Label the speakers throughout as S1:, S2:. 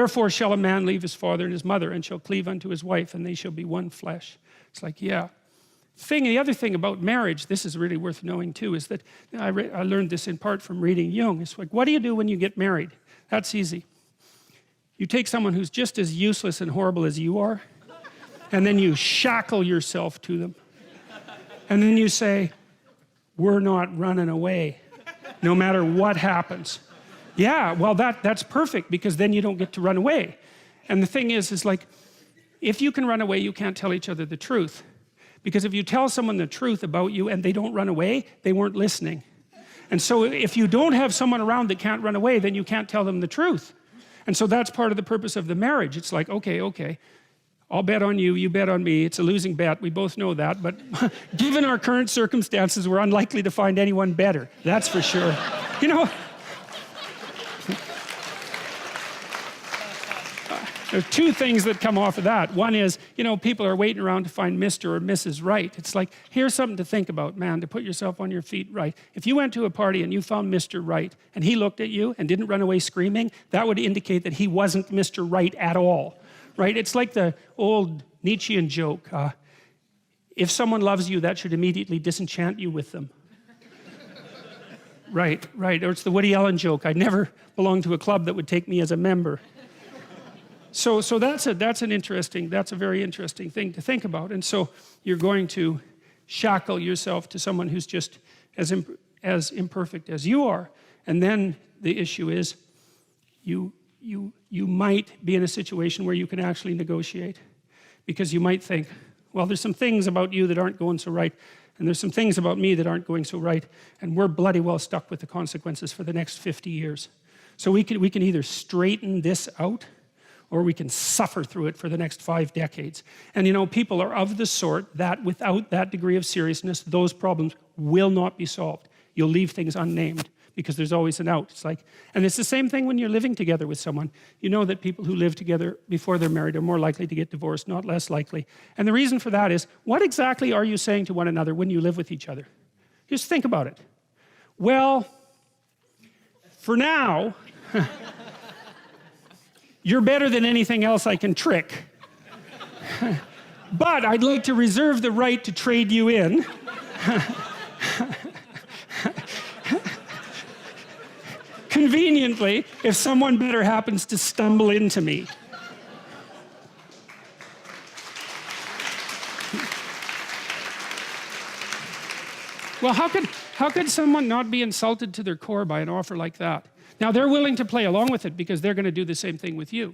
S1: Therefore shall a man leave his father and his mother and shall cleave unto his wife, and they shall be one flesh. It's like, yeah. The other thing about marriage, this is really worth knowing too, is that I learned this in part from reading Jung. It's like, what do you do when you get married? That's easy. You take someone who's just as useless and horrible as you are, and then you shackle yourself to them. And then you say, we're not running away, no matter what happens. Yeah, well, that's perfect, because then you don't get to run away. And the thing is like, if you can run away, you can't tell each other the truth. Because if you tell someone the truth about you and they don't run away, they weren't listening. And so if you don't have someone around that can't run away, then you can't tell them the truth. And so that's part of the purpose of the marriage. It's like, okay, I'll bet on you, you bet on me. It's a losing bet, we both know that. But given our current circumstances, we're unlikely to find anyone better. That's for sure. You know, there's two things that come off of that. One is, you know, people are waiting around to find Mr. or Mrs. Right. It's like, here's something to think about, man, to put yourself on your feet right. If you went to a party and you found Mr. Right, and he looked at you and didn't run away screaming, that would indicate that he wasn't Mr. Right at all, right? It's like the old Nietzschean joke, if someone loves you, that should immediately disenchant you with them. Right, or it's the Woody Allen joke, I never belonged to a club that would take me as a member. So that's a very interesting thing to think about. And so you're going to shackle yourself to someone who's just as imperfect as you are. And then the issue is you might be in a situation where you can actually negotiate, because you might think, well, there's some things about you that aren't going so right, and there's some things about me that aren't going so right, and we're bloody well stuck with the consequences for the next 50 years. So we can either straighten this out, or we can suffer through it for the next 5 decades. And you know, people are of the sort that without that degree of seriousness, those problems will not be solved. You'll leave things unnamed, because there's always an out. It's like, and it's the same thing when you're living together with someone. You know that people who live together before they're married are more likely to get divorced, not less likely. And the reason for that is, what exactly are you saying to one another when you live with each other? Just think about it. Well, for now, you're better than anything else I can trick. But I'd like to reserve the right to trade you in. Conveniently, if someone better happens to stumble into me. Well, how could someone not be insulted to their core by an offer like that? Now, they're willing to play along with it because they're going to do the same thing with you.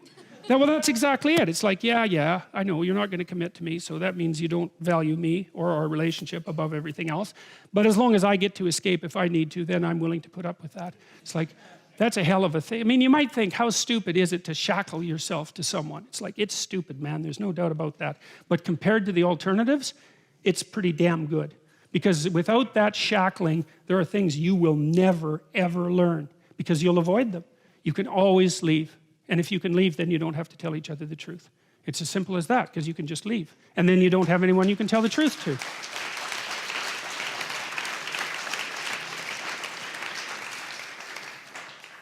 S1: Now, well, that's exactly it. It's like, yeah, I know you're not going to commit to me, so that means you don't value me or our relationship above everything else. But as long as I get to escape if I need to, then I'm willing to put up with that. It's like, that's a hell of a thing. I mean, you might think, how stupid is it to shackle yourself to someone? It's like, it's stupid, man. There's no doubt about that. But compared to the alternatives, it's pretty damn good. Because without that shackling, there are things you will never, ever learn, because you'll avoid them. You can always leave. And if you can leave, then you don't have to tell each other the truth. It's as simple as that, because you can just leave. And then you don't have anyone you can tell the truth to.